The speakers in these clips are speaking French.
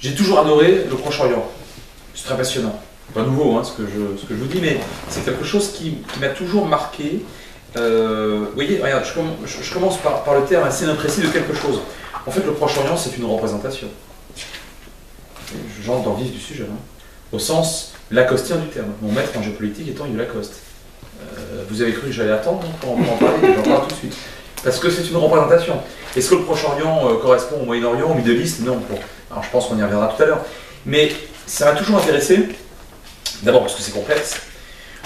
J'ai toujours adoré le Proche-Orient. C'est très passionnant. Pas nouveau ce que je vous dis, mais c'est quelque chose qui m'a toujours marqué. Vous voyez, regarde, je commence par le terme assez imprécis de quelque chose. En fait, le Proche-Orient, c'est une représentation. J'entre dans le vif du sujet, au sens lacostien du terme. Mon maître en géopolitique étant Hugh Lacoste. Vous avez cru que j'allais attendre pour en parler? J'en parle tout de suite. Parce que c'est une représentation. Est-ce que le Proche-Orient correspond au Moyen-Orient, au Middle East? Non. Bon. Alors je pense qu'on y reviendra tout à l'heure. Mais ça m'a toujours intéressé. D'abord parce que c'est complexe.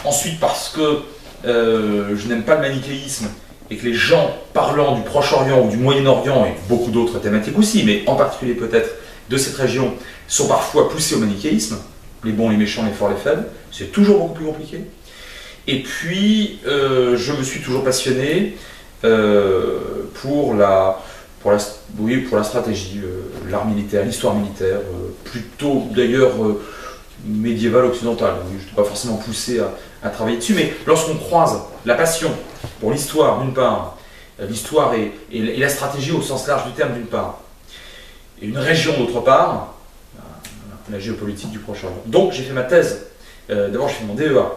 Ensuite parce que je n'aime pas le manichéisme et que les gens parlant du Proche-Orient ou du Moyen-Orient, et beaucoup d'autres thématiques aussi, mais en particulier peut-être de cette région, sont parfois poussés au manichéisme. Les bons, les méchants, les forts, les faibles. C'est toujours beaucoup plus compliqué. Et puis, je me suis toujours passionné pour la stratégie, l'art militaire, l'histoire militaire, plutôt d'ailleurs médiévale occidentale. Je ne suis pas forcément poussé à travailler dessus, mais lorsqu'on croise la passion pour l'histoire d'une part, l'histoire et la stratégie au sens large du terme d'une part, et une région d'autre part, la géopolitique du Proche-Orient. Donc j'ai fait ma thèse, d'abord j'ai fait mon DEA,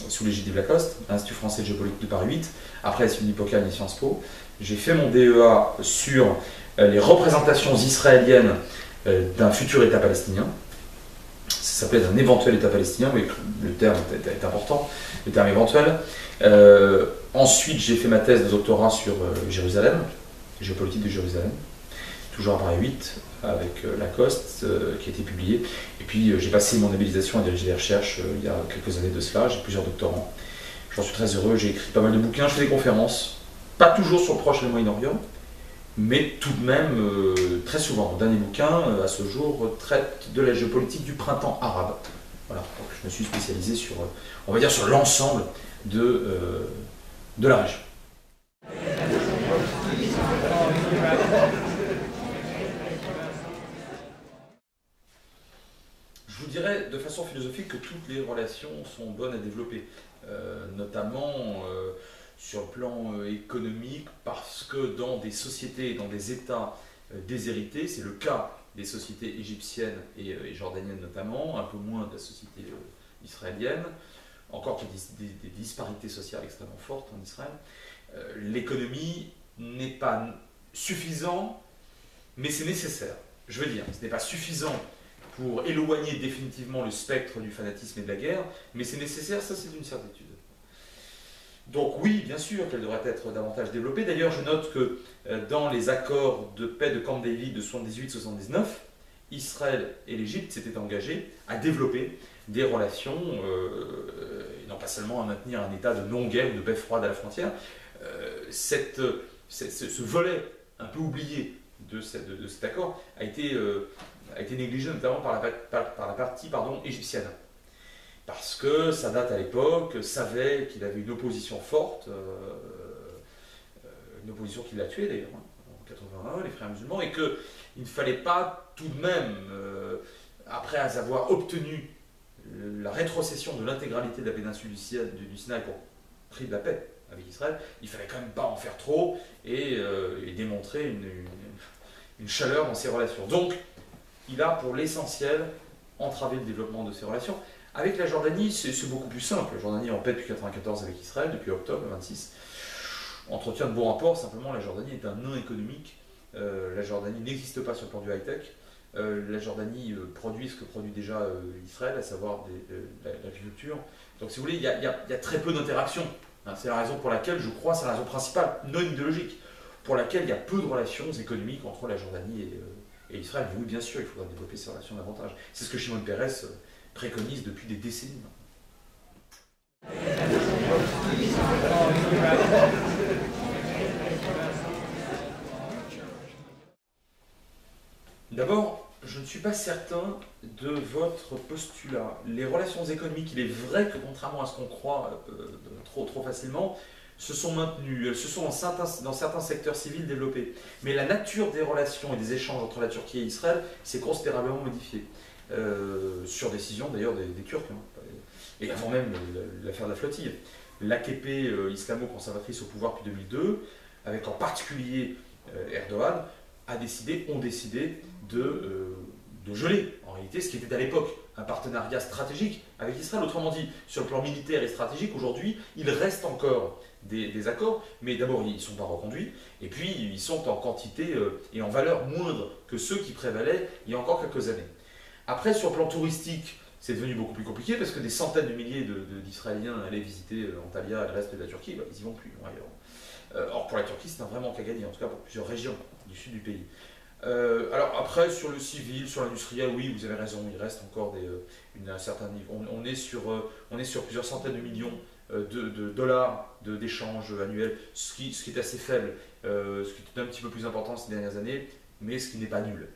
sous l'égide d'Yves Lacoste, Institut français de géopolitique de Paris 8, après c'est une Hippocane et Sciences Po. J'ai fait mon DEA sur les représentations israéliennes d'un futur État palestinien. Ça s'appelait d'un éventuel État palestinien, mais le terme est important, le terme éventuel. Ensuite, j'ai fait ma thèse de doctorat sur Jérusalem, géopolitique de Jérusalem, toujours à Paris 8, avec Lacoste, qui a été publié. Et puis, j'ai passé mon habilitation à diriger les recherches il y a quelques années de cela. J'ai plusieurs doctorants. J'en suis très heureux. J'ai écrit pas mal de bouquins, je fais des conférences. Pas toujours sur le Proche et le Moyen-Orient, mais tout de même très souvent. Mon dernier bouquin, à ce jour, traite de la géopolitique du printemps arabe. Voilà, donc je me suis spécialisé sur, on va dire, sur l'ensemble de la région. Je vous dirais de façon philosophique que toutes les relations sont bonnes à développer, notamment sur le plan économique, parce que dans des sociétés, dans des États déshérités, c'est le cas des sociétés égyptiennes et jordaniennes notamment, un peu moins de la société israélienne, encore qu'il y a des disparités sociales extrêmement fortes en Israël, l'économie n'est pas suffisant, mais c'est nécessaire. Je veux dire, ce n'est pas suffisant pour éloigner définitivement le spectre du fanatisme et de la guerre, mais c'est nécessaire, ça c'est une certitude. Donc oui, bien sûr qu'elle devrait être davantage développée. D'ailleurs, je note que dans les accords de paix de Camp David de 78-79, Israël et l'Égypte s'étaient engagés à développer des relations, et non pas seulement à maintenir un état de non-guerre ou de paix froide à la frontière. Ce volet un peu oublié de cet accord a été négligé notamment par la partie égyptienne. Parce que Sadat à l'époque savait qu'il avait une opposition forte, une opposition qui l'a tué d'ailleurs, en 81, les frères musulmans, et qu'il ne fallait pas tout de même, après avoir obtenu la rétrocession de l'intégralité de la péninsule du Sinaï pour prix de la paix avec Israël, il ne fallait quand même pas en faire trop et démontrer une chaleur dans ses relations. Donc, il a pour l'essentiel entravé le développement de ces relations. Avec la Jordanie, c'est beaucoup plus simple. La Jordanie est en paix depuis 1994 avec Israël, depuis octobre 26. Entretient de bons rapports, simplement la Jordanie est un nain économique. La Jordanie n'existe pas sur le plan du high-tech. La Jordanie produit ce que produit déjà Israël, à savoir l'agriculture. Donc si vous voulez, il y a très peu d'interactions. C'est la raison pour laquelle, je crois, c'est la raison principale, non idéologique, pour laquelle il y a peu de relations économiques entre la Jordanie et Israël. Oui, bien sûr, il faudra développer ces relations davantage. C'est ce que Shimon Peres préconise depuis des décennies. D'abord, je ne suis pas certain de votre postulat. Les relations économiques, il est vrai que contrairement à ce qu'on croit trop facilement, se sont maintenues, elles se sont dans certains secteurs civils développées. Mais la nature des relations et des échanges entre la Turquie et Israël s'est considérablement modifiée. Sur décision d'ailleurs des Turcs, et avant même l'affaire de la flottille. L'AKP islamo-conservatrice au pouvoir depuis 2002, avec en particulier Erdogan, ont décidé de geler, en réalité, ce qui était à l'époque un partenariat stratégique avec Israël. Autrement dit, sur le plan militaire et stratégique, aujourd'hui, il reste encore des accords, mais d'abord, ils ne sont pas reconduits, et puis ils sont en quantité et en valeur moindre que ceux qui prévalaient il y a encore quelques années. Après, sur le plan touristique, c'est devenu beaucoup plus compliqué parce que des centaines de milliers d'Israéliens allaient visiter Antalya et le reste de la Turquie, ils n'y vont plus. Or, pour la Turquie, c'est un vrai manque à gagner, en tout cas pour plusieurs régions du sud du pays. Alors après, sur le civil, sur l'industriel, oui, vous avez raison, il reste encore un certain niveau. On est sur plusieurs centaines de millions de dollars d'échanges annuels, ce qui est assez faible, ce qui est un petit peu plus important ces dernières années, mais ce qui n'est pas nul.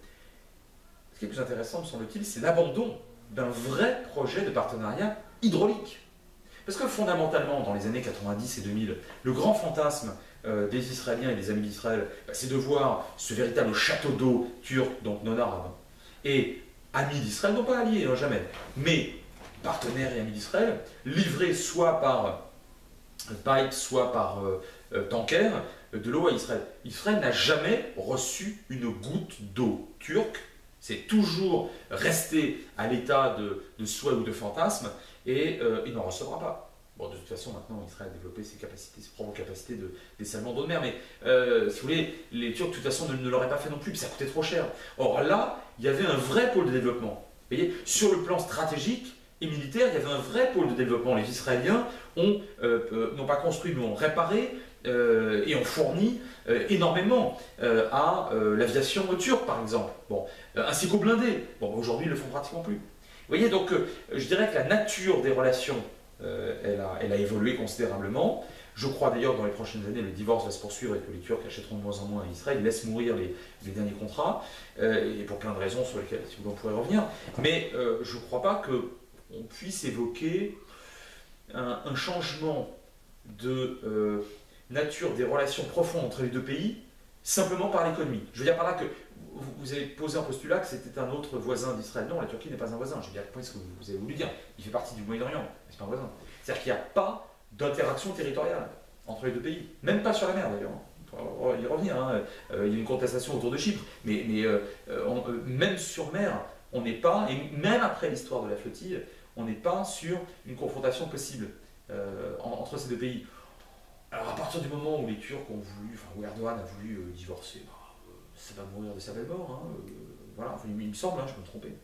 Ce qui est plus intéressant, me semble-t-il, c'est l'abandon d'un vrai projet de partenariat hydraulique. Parce que fondamentalement, dans les années 90 et 2000, le grand fantasme des Israéliens et des amis d'Israël, c'est de voir ce véritable château d'eau turc, donc non arabe, et amis d'Israël, non pas alliés, jamais, mais partenaires et amis d'Israël, livrés soit par pipe, soit par tanker, de l'eau à Israël. Israël n'a jamais reçu une goutte d'eau turque. C'est toujours resté à l'état de souhait ou de fantasme, et il n'en recevra pas. Bon, de toute façon, maintenant, Israël a développé ses propres capacités de dessalement d'eau de mer, mais si vous voulez, les Turcs, de toute façon, ne l'auraient pas fait non plus, puis ça coûtait trop cher. Or là, il y avait un vrai pôle de développement. Vous voyez, sur le plan stratégique et militaire, il y avait un vrai pôle de développement. Les Israéliens ont, non pas construit, mais ont réparé et ont fourni énormément à l'aviation turque, par exemple, ainsi qu'aux blindés. Bon, aujourd'hui, ils ne le font pratiquement plus. Vous voyez, donc, je dirais que la nature des relations, elle a évolué considérablement. Je crois d'ailleurs que dans les prochaines années, le divorce va se poursuivre et que les Turcs achèteront de moins en moins à Israël. Ils laissent mourir les derniers contrats, et pour plein de raisons sur lesquelles, si vous voulez, on pourrait revenir. Mais je ne crois pas qu'on puisse évoquer un changement de nature des relations profondes entre les deux pays simplement par l'économie. Je veux dire par là que vous avez posé un postulat que c'était un autre voisin d'Israël. Non, la Turquie n'est pas un voisin. J'ai bien compris ce que vous avez voulu dire. Il fait partie du Moyen-Orient, mais ce n'est pas un voisin. C'est-à-dire qu'il n'y a pas d'interaction territoriale entre les deux pays. Même pas sur la mer d'ailleurs. On va y revenir. Il y a une contestation autour de Chypre. Mais même sur mer, on n'est pas, et même après l'histoire de la flottille, on n'est pas sur une confrontation possible entre ces deux pays. Alors à partir du moment où les Turcs ont voulu, enfin où Erdogan a voulu divorcer, ça va mourir de sa belle mort. Voilà, enfin, il me semble, je peux me tromper.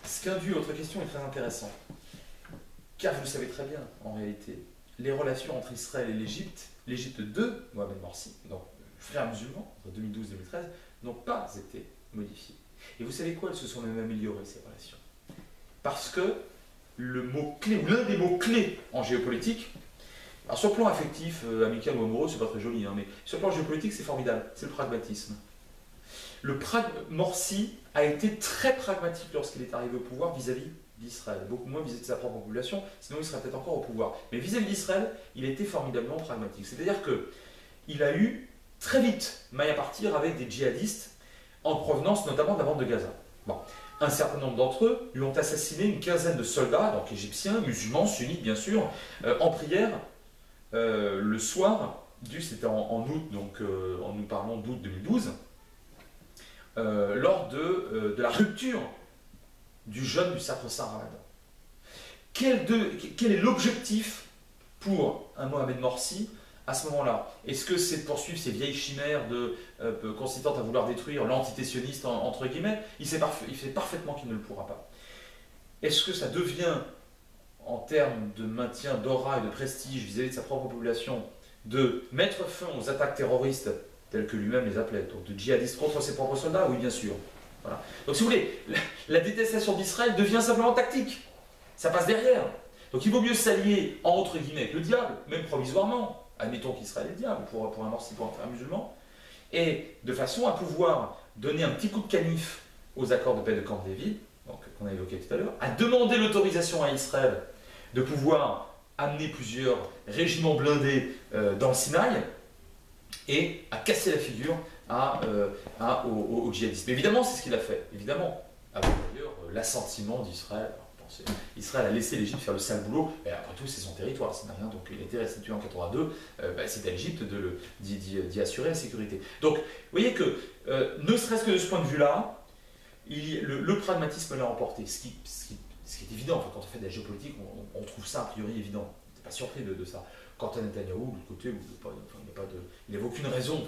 Ce qu'induit votre question est très intéressant. Car vous le savez très bien, en réalité, les relations entre Israël et l'Égypte de Mohamed Morsi, donc frère musulman, entre 2012 et 2013, n'ont pas été modifiées. Et vous savez quoi? Elles se sont même améliorées, ces relations. Parce que le mot-clé, ou l'un des mots-clés en géopolitique, alors sur le plan affectif, amical ou amoureux, c'est pas très joli, mais sur le plan géopolitique, c'est formidable, c'est le pragmatisme. Morsi a été très pragmatique lorsqu'il est arrivé au pouvoir vis-à-vis d'Israël, beaucoup moins vis-à-vis de sa propre population, sinon il serait peut-être encore au pouvoir. Mais vis-à-vis d'Israël, il a été formidablement pragmatique. C'est-à-dire qu'il a eu très vite maille à partir avec des djihadistes en provenance notamment de la bande de Gaza. Bon. Un certain nombre d'entre eux lui ont assassiné une quinzaine de soldats, donc égyptiens, musulmans, sunnites bien sûr, en prière le soir c'était en août, donc en nous parlons d'août 2012, lors de la rupture du jeûne du Sacre-Saint Ramadan. Quel est l'objectif pour un Mohamed Morsi à ce moment-là? Est-ce que c'est de poursuivre ces vieilles chimères consistant à vouloir détruire l'entité sioniste, entre guillemets? Il sait parfaitement qu'il ne le pourra pas. Est-ce que ça devient, en termes de maintien d'aura et de prestige vis-à-vis de sa propre population, de mettre fin aux attaques terroristes, telles que lui-même les appelait, donc de djihadistes contre ses propres soldats? Oui, bien sûr. Voilà. Donc si vous voulez, la détestation d'Israël devient simplement tactique. Ça passe derrière. Donc il vaut mieux s'allier, entre guillemets, avec le diable, même provisoirement. Admettons qu'Israël est le diable, pour un Morsi, pour un frère musulman, et de façon à pouvoir donner un petit coup de canif aux accords de paix de Camp David, qu'on a évoqué tout à l'heure, à demander l'autorisation à Israël de pouvoir amener plusieurs régiments blindés dans le Sinaï, et à casser la figure aux djihadistes. Mais évidemment, c'est ce qu'il a fait, évidemment, avec d'ailleurs l'assentiment d'Israël. Israël a laissé l'Égypte faire le sale boulot, et après tout c'est son territoire, c'est rien, donc il a été restitué en 82, c'est à l'Égypte d'y assurer la sécurité. Donc vous voyez que, ne serait-ce que de ce point de vue-là, le pragmatisme l'a emporté, ce qui est évident, enfin, quand on fait de la géopolitique, on trouve ça a priori évident. On n'est pas surpris de ça. Quant à Netanyahou, de l'autre côté, il n'avait aucune raison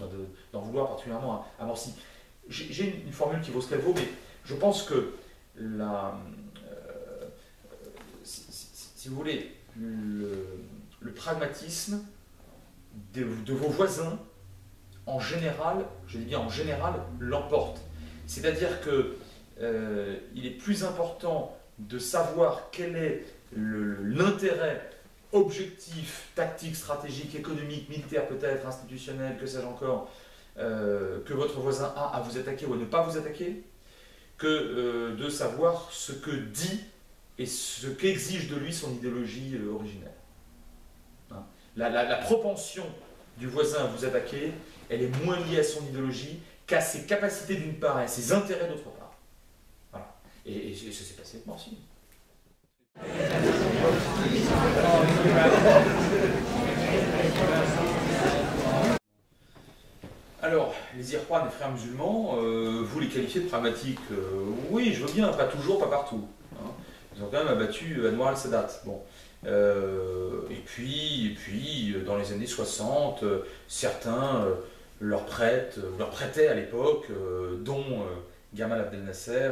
d'en vouloir particulièrement à Morsi. J'ai une formule qui vaut ce qu'elle vaut, mais je pense que si vous voulez, le pragmatisme de vos voisins, en général, je dis bien en général, l'emporte. C'est-à-dire que il est plus important de savoir quel est l'intérêt objectif, tactique, stratégique, économique, militaire peut-être, institutionnel, que sais-je encore, que votre voisin a à vous attaquer ou à ne pas vous attaquer, que de savoir ce que dit et ce qu'exige de lui son idéologie originelle. Hein. La propension du voisin à vous attaquer, elle est moins liée à son idéologie qu'à ses capacités d'une part et à ses intérêts d'autre part. Voilà. Et ça s'est passé avec Morsi. Alors, les Irois, les frères musulmans, vous les qualifiez de pragmatiques? Oui, je veux bien, pas toujours, pas partout. Hein. Ils ont quand même abattu Anwar al-Sadat. Bon. Et puis, dans les années 60, certains leur prêtaient à l'époque, dont Gamal Abdel Nasser,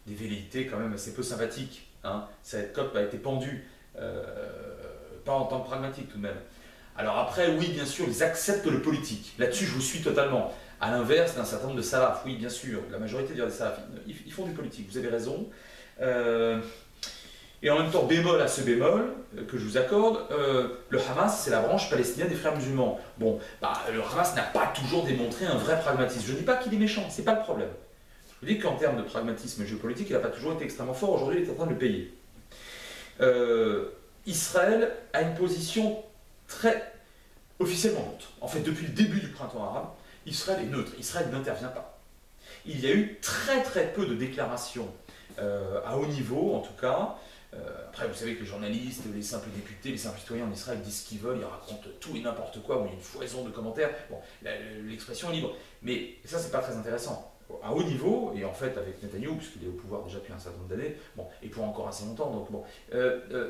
des velléités quand même assez peu sympathiques. Hein. Saïd Qutb a été pendu, pas en tant que pragmatique tout de même. Alors après, oui, bien sûr, ils acceptent le politique. Là-dessus, je vous suis totalement. À l'inverse d'un certain nombre de salafs, oui, bien sûr, la majorité des salafs, ils font du politique, vous avez raison. Et en même temps, bémol à ce bémol que je vous accorde, le Hamas, c'est la branche palestinienne des frères musulmans. Bon, le Hamas n'a pas toujours démontré un vrai pragmatisme. Je ne dis pas qu'il est méchant, c'est pas le problème. Je vous dis qu'en termes de pragmatisme géopolitique, il n'a pas toujours été extrêmement fort. Aujourd'hui, il est en train de le payer. Israël a une position très officiellement neutre. En fait, depuis le début du printemps arabe, Israël est neutre. Israël n'intervient pas. Il y a eu très très peu de déclarations à haut niveau, en tout cas. Après, vous savez que les journalistes, les simples députés, les simples citoyens en Israël disent ce qu'ils veulent, ils racontent tout et n'importe quoi, où il y a une foison de commentaires. Bon, l'expression est libre. Mais ça, c'est pas très intéressant. À haut niveau, et en fait avec Netanyahou, puisqu'il est au pouvoir déjà depuis un certain nombre d'années, bon, et pour encore assez longtemps, donc bon,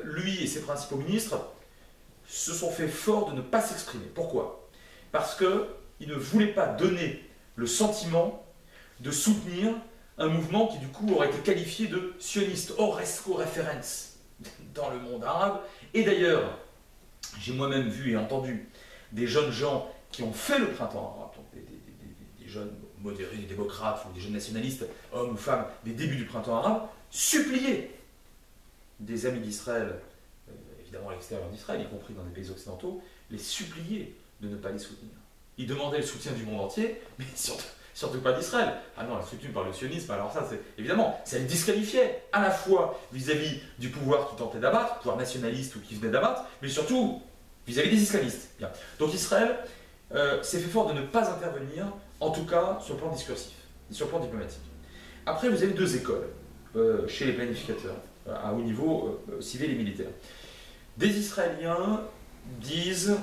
lui et ses principaux ministres se sont fait fort de ne pas s'exprimer. Pourquoi? Parce qu'ils ne voulaient pas donner le sentiment de soutenir un mouvement qui du coup aurait été qualifié de sioniste, Oresco Reference, dans le monde arabe. Et d'ailleurs, j'ai moi-même vu et entendu des jeunes gens qui ont fait le printemps arabe, donc des jeunes modérés, des démocrates ou des jeunes nationalistes, hommes ou femmes, des débuts du printemps arabe, supplier des amis d'Israël, évidemment à l'extérieur d'Israël, y compris dans les pays occidentaux, les supplier de ne pas les soutenir. Ils demandaient le soutien du monde entier, mais surtout pas d'Israël. Ah non, la soutenu par le sionisme, alors ça, c'est évidemment, ça les disqualifiait à la fois vis-à-vis du pouvoir qui tentait d'abattre, pouvoir nationaliste ou qui venait d'abattre, mais surtout vis-à-vis des islamistes. Bien. Donc Israël s'est fait fort de ne pas intervenir, en tout cas sur le plan discursif, sur le plan diplomatique. Après, vous avez deux écoles chez les planificateurs, à haut niveau, civil et militaire. Des Israéliens disent,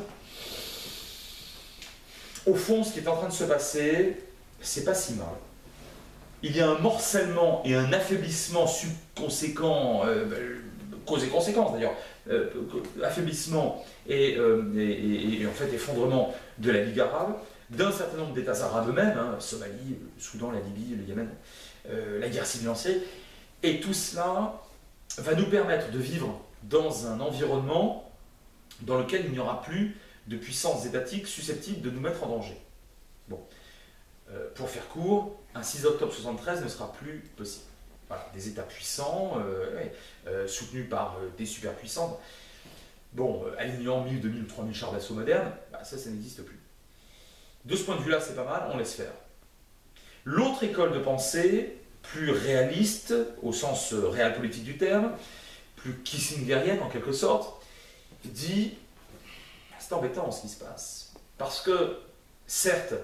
au fond, ce qui est en train de se passer, c'est pas si mal. Il y a un morcellement et un affaiblissement subconséquent, cause et conséquence d'ailleurs, affaiblissement et en fait effondrement de la Ligue arabe, d'un certain nombre d'États arabes eux-mêmes, hein, Somalie, le Soudan, la Libye, le Yémen, la guerre civile en Syrie, et tout cela va nous permettre de vivre dans un environnement dans lequel il n'y aura plus de puissances étatiques susceptibles de nous mettre en danger. Bon. Pour faire court, un 6 octobre 1973 ne sera plus possible. Voilà, des États puissants, soutenus par des superpuissants, bon, alignant 1000, 2000 ou 3000 chars d'assaut modernes, ça n'existe plus. De ce point de vue-là, c'est pas mal, on laisse faire. L'autre école de pensée, plus réaliste, au sens réel politique du terme, plus kissingerienne en quelque sorte, dit c'est embêtant ce qui se passe. Parce que, certes,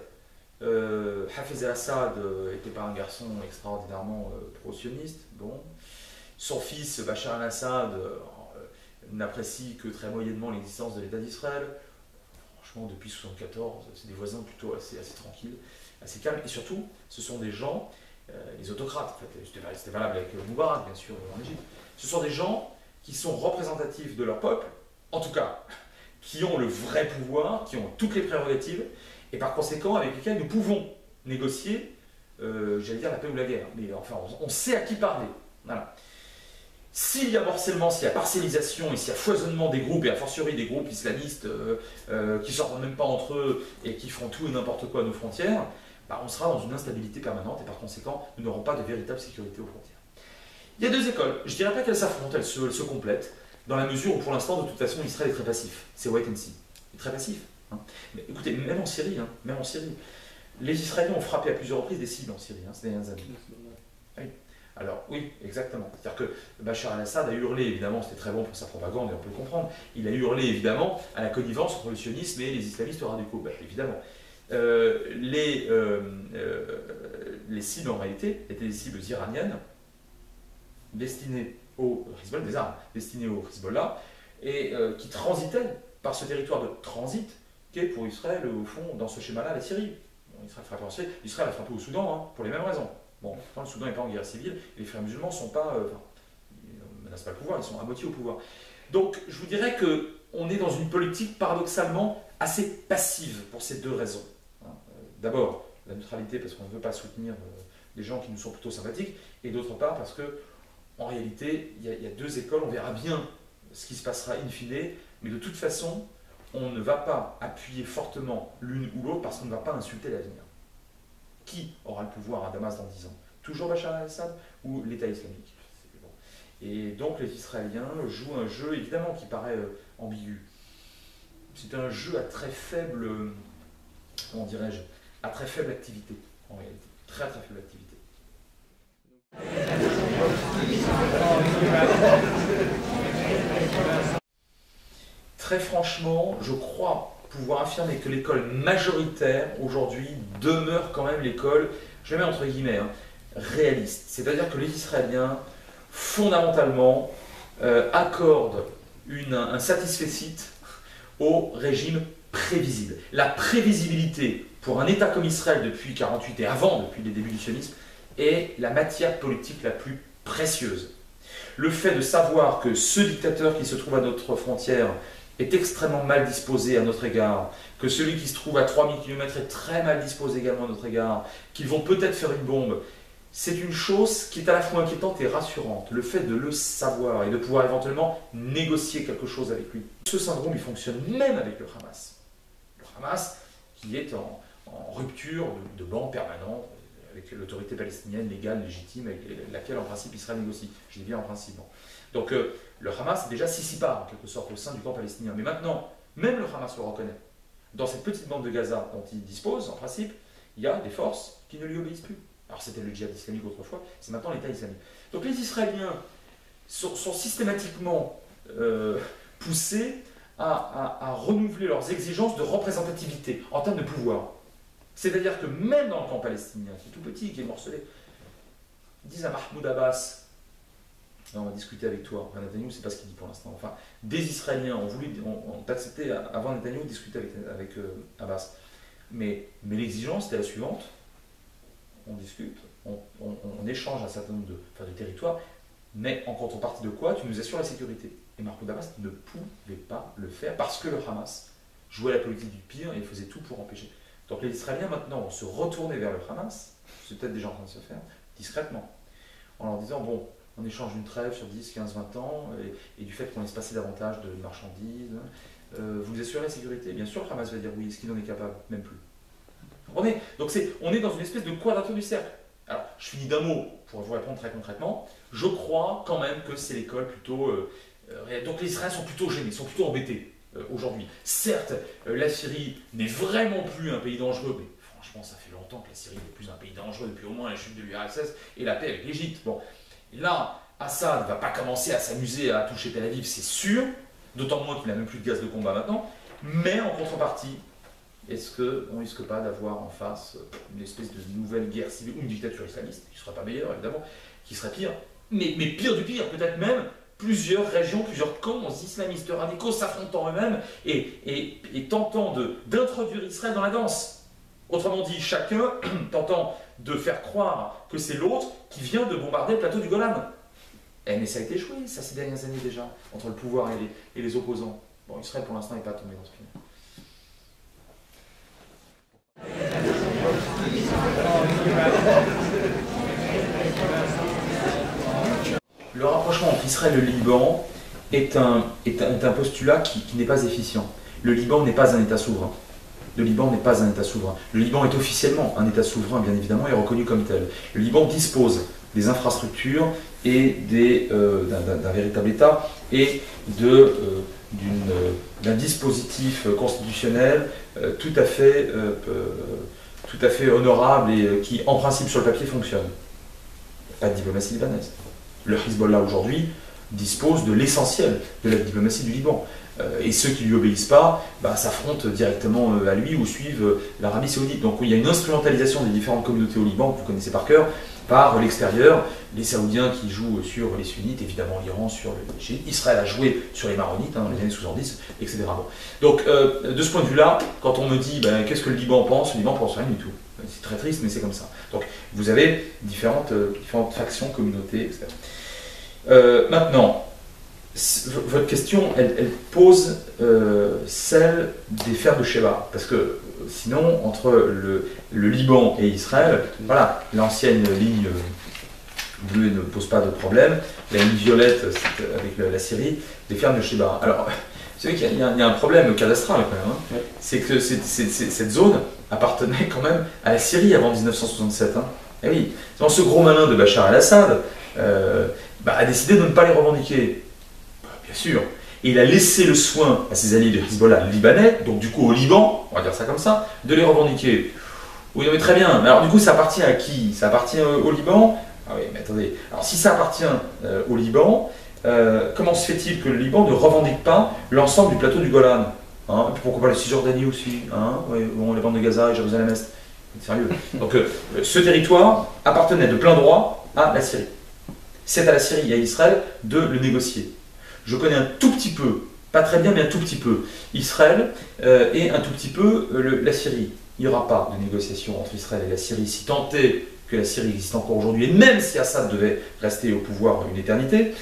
Hafez al-Assad n'était pas un garçon extraordinairement pro-sioniste, bon. Son fils, Bachar al-Assad, n'apprécie que très moyennement l'existence de l'État d'Israël. Franchement, depuis 1974, c'est des voisins plutôt assez tranquilles, assez calmes. Et surtout, ce sont des gens, les autocrates, en fait, c'était valable avec Moubarak, bien sûr, en Égypte. Ce sont des gens qui sont représentatifs de leur peuple, en tout cas, qui ont le vrai pouvoir, qui ont toutes les prérogatives, et par conséquent, avec lesquels nous pouvons négocier, j'allais dire la paix ou la guerre, mais enfin, on sait à qui parler. Voilà. S'il y a morcellement, s'il y a parcellisation et s'il y a foisonnement des groupes, et a fortiori des groupes islamistes qui sortent même pas entre eux et qui font tout et n'importe quoi à nos frontières, bah on sera dans une instabilité permanente et par conséquent, nous n'aurons pas de véritable sécurité aux frontières. Il y a deux écoles. Je ne dirais pas qu'elles s'affrontent, elles se complètent, dans la mesure où pour l'instant, de toute façon, Israël est très passif. C'est wait and see. Il est très passif. Hein. Mais écoutez, même en Syrie, les Israéliens ont frappé à plusieurs reprises des cibles en Syrie ces dernières années. Oui. Alors oui, exactement. C'est-à-dire que Bachar al-Assad a hurlé, évidemment, c'était très bon pour sa propagande et on peut le comprendre, il a hurlé évidemment à la connivence entre le sionisme et les islamistes radicaux, ben, évidemment. Les cibles en réalité étaient des cibles iraniennes destinées au Hezbollah, des armes destinées au Hezbollah, et qui transitaient par ce territoire de transit qu'est pour Israël, au fond, dans ce schéma-là, la Syrie. Bon, Israël frappe en Syrie, Israël a frappé au Soudan, hein, pour les mêmes raisons. Bon, quand le Soudan n'est pas en guerre civile, les frères musulmans ne sont pas, ils ne menacent pas le pouvoir, ils sont à moitié au pouvoir. Donc, je vous dirais qu'on est dans une politique paradoxalement assez passive pour ces deux raisons. D'abord, la neutralité parce qu'on ne veut pas soutenir des gens qui nous sont plutôt sympathiques, et d'autre part parce que, en réalité, il y a deux écoles, on verra bien ce qui se passera in fine, mais de toute façon, on ne va pas appuyer fortement l'une ou l'autre parce qu'on ne va pas insulter l'avenir. Qui aura le pouvoir à Damas dans 10 ans? Toujours Bachar al-Assad ou l'État islamique? Bon. Et donc les Israéliens jouent un jeu évidemment qui paraît ambigu. C'est un jeu à très faible, comment dirais-je, à très faible activité en réalité. Très faible activité. Très franchement, je crois pouvoir affirmer que l'école majoritaire aujourd'hui demeure quand même l'école, je la mets entre guillemets, réaliste. C'est-à-dire que les Israéliens, fondamentalement, accordent un satisfecit au régime prévisible. La prévisibilité pour un État comme Israël depuis 1948 et avant, depuis les débuts du sionisme, est la matière politique la plus précieuse. Le fait de savoir que ce dictateur qui se trouve à notre frontière est extrêmement mal disposé à notre égard, que celui qui se trouve à 3000 km est très mal disposé également à notre égard, qu'ils vont peut-être faire une bombe, c'est une chose qui est à la fois inquiétante et rassurante. Le fait de le savoir et de pouvoir éventuellement négocier quelque chose avec lui. Ce syndrome, il fonctionne même avec le Hamas. Le Hamas qui est en rupture de banc permanent avec l'autorité palestinienne légale, légitime, avec laquelle en principe Israël négocie. Je dis bien en principe. Bon. Donc le Hamas est déjà sissipare en quelque sorte au sein du camp palestinien. Mais maintenant, même le Hamas le reconnaît. Dans cette petite bande de Gaza dont il dispose, en principe, il y a des forces qui ne lui obéissent plus. Alors c'était le djihad islamique autrefois, c'est maintenant l'État islamique. Donc les Israéliens sont systématiquement poussés à renouveler leurs exigences de représentativité en termes de pouvoir. C'est-à-dire que même dans le camp palestinien, qui est tout petit, qui est morcelé, ils disent à Mahmoud Abbas, on va discuter avec toi, Netanyahou, c'est pas ce qu'il dit pour l'instant, enfin, des Israéliens ont accepté avant Netanyahou de discuter avec Abbas. Mais l'exigence était la suivante, on discute, on échange un certain nombre de territoires, mais en contrepartie de quoi tu nous assures la sécurité. Et Mahmoud Abbas ne pouvait pas le faire parce que le Hamas jouait la politique du pire et faisait tout pour empêcher. Donc les Israéliens maintenant vont se retourner vers le Hamas, c'est peut-être déjà en train de se faire, discrètement, en leur disant, bon, on échange une trêve sur 10, 15, 20 ans, et du fait qu'on laisse passer davantage de marchandises, vous nous assurez la sécurité? Bien sûr, le Hamas va dire oui, est-ce qu'il en est capable? Même plus. Donc on est dans une espèce de quadrature du cercle. Alors, je finis d'un mot pour vous répondre très concrètement. Je crois quand même que c'est l'école plutôt... donc les Israéliens sont plutôt gênés, sont plutôt embêtés aujourd'hui. Certes, la Syrie n'est vraiment plus un pays dangereux, mais franchement, ça fait longtemps que la Syrie n'est plus un pays dangereux, depuis au moins la chute de l'URSS et la paix avec l'Égypte. Bon, et là, Assad ne va pas commencer à s'amuser à toucher Tel Aviv, c'est sûr, d'autant moins qu'il n'a même plus de gaz de combat maintenant, mais en contrepartie, est-ce qu'on ne risque pas d'avoir en face une espèce de nouvelle guerre civile ou une dictature islamiste, qui ne serait pas meilleure évidemment, qui serait pire? mais pire du pire, peut-être même plusieurs régions, plusieurs camps islamistes radicaux s'affrontant eux-mêmes et tentant d'introduire Israël dans la danse. Autrement dit, chacun tentant de faire croire que c'est l'autre qui vient de bombarder le plateau du Golan. Mais ça a été joué, ça, ces dernières années déjà, entre le pouvoir et les opposants. Bon, Israël, pour l'instant, n'est pas tombé dans ce piège. Le rapprochement entre Israël et le Liban est un postulat qui n'est pas efficient. Le Liban n'est pas un État souverain. Le Liban n'est pas un État souverain. Le Liban est officiellement un État souverain, bien évidemment, et reconnu comme tel. Le Liban dispose des infrastructures et d'un véritable État et d'un dispositif constitutionnel tout à fait honorable et qui, en principe, sur le papier, fonctionne. Pas de diplomatie libanaise. Le Hezbollah, aujourd'hui, dispose de l'essentiel de la diplomatie du Liban. Et ceux qui ne lui obéissent pas s'affrontent directement à lui ou suivent l'Arabie Saoudite. Donc il y a une instrumentalisation des différentes communautés au Liban, que vous connaissez par cœur, par l'extérieur. Les Saoudiens qui jouent sur les sunnites, évidemment l'Iran sur les chiites. Israël a joué sur les maronites dans les années 70, etc. Bon. Donc de ce point de vue-là, quand on me dit qu'est-ce que le Liban pense rien du tout. C'est très triste, mais c'est comme ça. Donc vous avez différentes factions, communautés, etc. Maintenant, votre question, elle pose celle des fers de Sheba, parce que sinon, entre le Liban et Israël, voilà, l'ancienne ligne bleue ne pose pas de problème, la ligne violette avec la Syrie, des fers de Sheba. Alors, vous savez qu'il y a un problème cadastral quand même, hein. C'est que cette zone appartenait quand même à la Syrie avant 1967. Hein. Et oui, ce gros malin de Bachar el-Assad a décidé de ne pas les revendiquer. Bien sûr. Et il a laissé le soin à ses alliés de Hezbollah libanais, donc du coup au Liban, on va dire ça comme ça, de les revendiquer. Oui, non, mais très bien. Mais alors du coup, ça appartient à qui? Ça appartient au Liban? Ah oui, mais attendez. Alors si ça appartient au Liban, comment se fait-il que le Liban ne revendique pas l'ensemble du plateau du Golan, hein? Et puis pourquoi pas la Cisjordanie aussi, hein? Oui, bon, les bandes de Gaza et Jérusalem-Est. Sérieux. Donc ce territoire appartenait de plein droit à la Syrie. C'est à la Syrie et à Israël de le négocier. Je connais un tout petit peu, pas très bien, mais un tout petit peu, Israël et un tout petit peu la Syrie. Il n'y aura pas de négociation entre Israël et la Syrie, si tant est que la Syrie existe encore aujourd'hui, et même si Assad devait rester au pouvoir une éternité,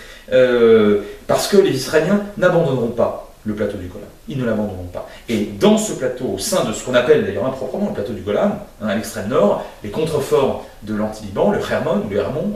parce que les Israéliens n'abandonneront pas le plateau du Golan. Ils ne l'abandonneront pas. Et dans ce plateau, au sein de ce qu'on appelle d'ailleurs improprement le plateau du Golan, à l'extrême nord, les contreforts de l'anti-Liban, le Hermon ou le Hermon,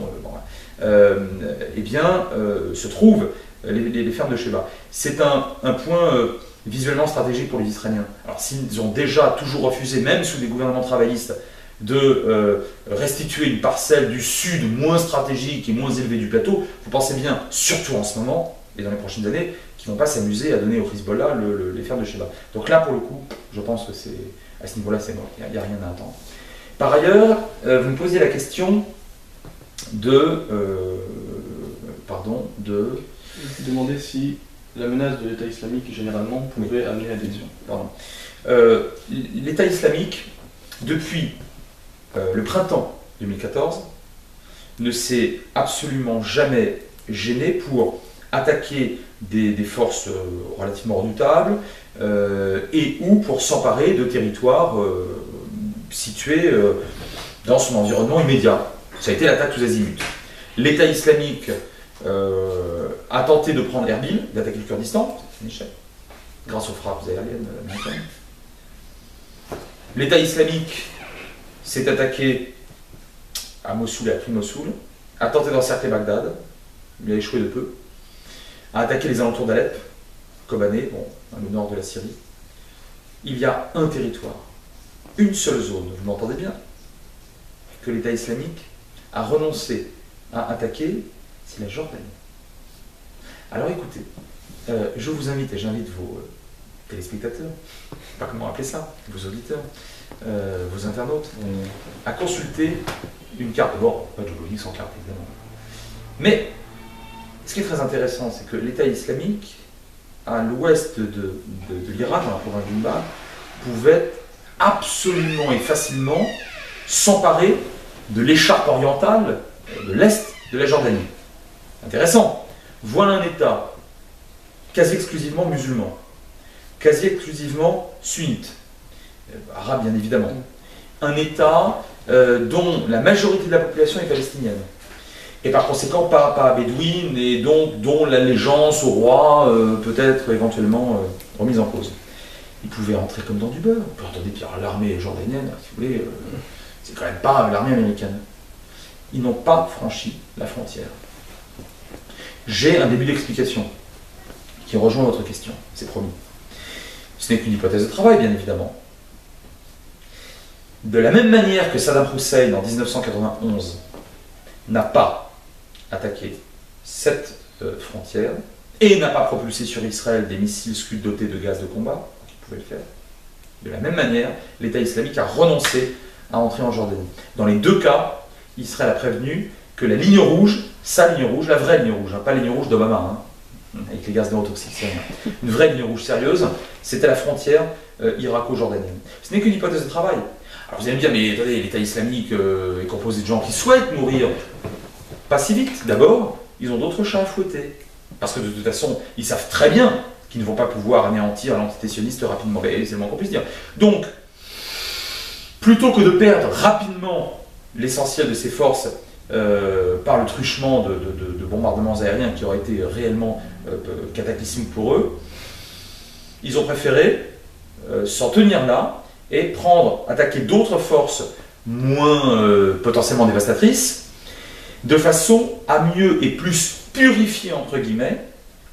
se trouvent les fermes de Sheba. C'est un point visuellement stratégique pour les Israéliens. Alors s'ils ont déjà toujours refusé, même sous des gouvernements travaillistes, de restituer une parcelle du sud moins stratégique et moins élevée du plateau, vous pensez bien, surtout en ce moment, et dans les prochaines années, qu'ils ne vont pas s'amuser à donner au Hezbollah les fermes de Sheba. Donc là, pour le coup, je pense que à ce niveau-là, c'est mort. Il n'y a rien à attendre. Par ailleurs, vous me posiez la question Demander si la menace de l'État islamique généralement pouvait amener à des actions. L'État islamique, depuis le printemps 2014, ne s'est absolument jamais gêné pour attaquer des forces relativement redoutables et ou pour s'emparer de territoires situés dans son environnement immédiat. Ça a été l'attaque tous azimuts. L'État islamique a tenté de prendre Erbil, d'attaquer le Kurdistan, c'est un échec, grâce aux frappes aériennes américaines. L'État islamique s'est attaqué à Mossoul et a pris Mossoul, a tenté d'encercler Bagdad, il a échoué de peu, a attaqué les alentours d'Alep, Kobané, dans le nord de la Syrie. Il y a un territoire, une seule zone, vous m'entendez bien, que l'État islamique a renoncé à attaquer, c'est la Jordanie. Alors écoutez, je vous invite et j'invite vos téléspectateurs, pas comment appeler ça, vos auditeurs, vos internautes, à consulter une carte. Bon, pas de géopolitique sans carte évidemment. Mais ce qui est très intéressant, c'est que l'État islamique, à l'ouest de l'Irak, dans la province d'Umbar, pouvait absolument et facilement s'emparer de l'écharpe orientale de l'est de la Jordanie. intéressant. Voilà un État quasi exclusivement musulman, quasi exclusivement sunnite, arabe bien évidemment. Un État dont la majorité de la population est palestinienne. Et par conséquent pas bédouine, et donc dont l'allégeance au roi peut être éventuellement remise en cause. Ils pouvaient rentrer comme dans du beurre. Attendez, puis l'armée jordanienne, si vous voulez, c'est quand même pas l'armée américaine. Ils n'ont pas franchi la frontière. J'ai un début d'explication qui rejoint votre question, c'est promis. Ce n'est qu'une hypothèse de travail, bien évidemment. De la même manière que Saddam Hussein, en 1991, n'a pas attaqué cette frontière et n'a pas propulsé sur Israël des missiles Scud dotés de gaz de combat, il pouvait le faire. De la même manière, l'État islamique a renoncé à entrer en Jordanie. Dans les deux cas, Israël a prévenu que la ligne rouge, sa ligne rouge, la vraie ligne rouge, pas la ligne rouge d'Obama, avec les gaz neurotoxiques syriens, une vraie ligne rouge sérieuse, c'était la frontière irako-jordanienne. Ce n'est qu'une hypothèse de travail. Alors vous allez me dire, mais attendez, l'État islamique est composé de gens qui souhaitent mourir. Pas si vite. D'abord, ils ont d'autres chats à fouetter. Parce que de toute façon, ils savent très bien qu'ils ne vont pas pouvoir anéantir l'entité sioniste rapidement. C'est le moins qu'on puisse dire. Donc, plutôt que de perdre rapidement l'essentiel de ces forces par le truchement de bombardements aériens qui auraient été réellement cataclysmiques pour eux, ils ont préféré s'en tenir là et attaquer d'autres forces moins potentiellement dévastatrices, de façon à mieux et plus purifier, entre guillemets,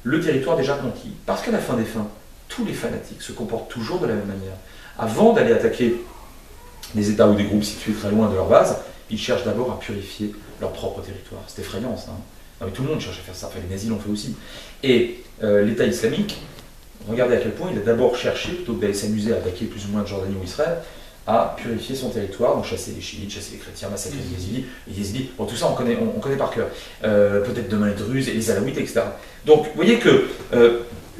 le territoire déjà conquis. Parce qu'à la fin des fins, tous les fanatiques se comportent toujours de la même manière. Avant d'aller attaquer des États ou des groupes situés très loin de leur base, ils cherchent d'abord à purifier leur propre territoire. C'est effrayant, ça. Non, mais tout le monde cherche à faire ça. Enfin, les nazis l'ont fait aussi. Et l'État islamique, regardez à quel point il a d'abord cherché, plutôt que d'aller s'amuser à attaquer plus ou moins de Jordanie ou Israël, à purifier son territoire, donc chasser les chiites, chasser les chrétiens, massacrer les yézidis. Bon, tout ça, on connaît par cœur. Peut-être demain les Druzes et les Alaouites, etc. Donc, vous voyez que,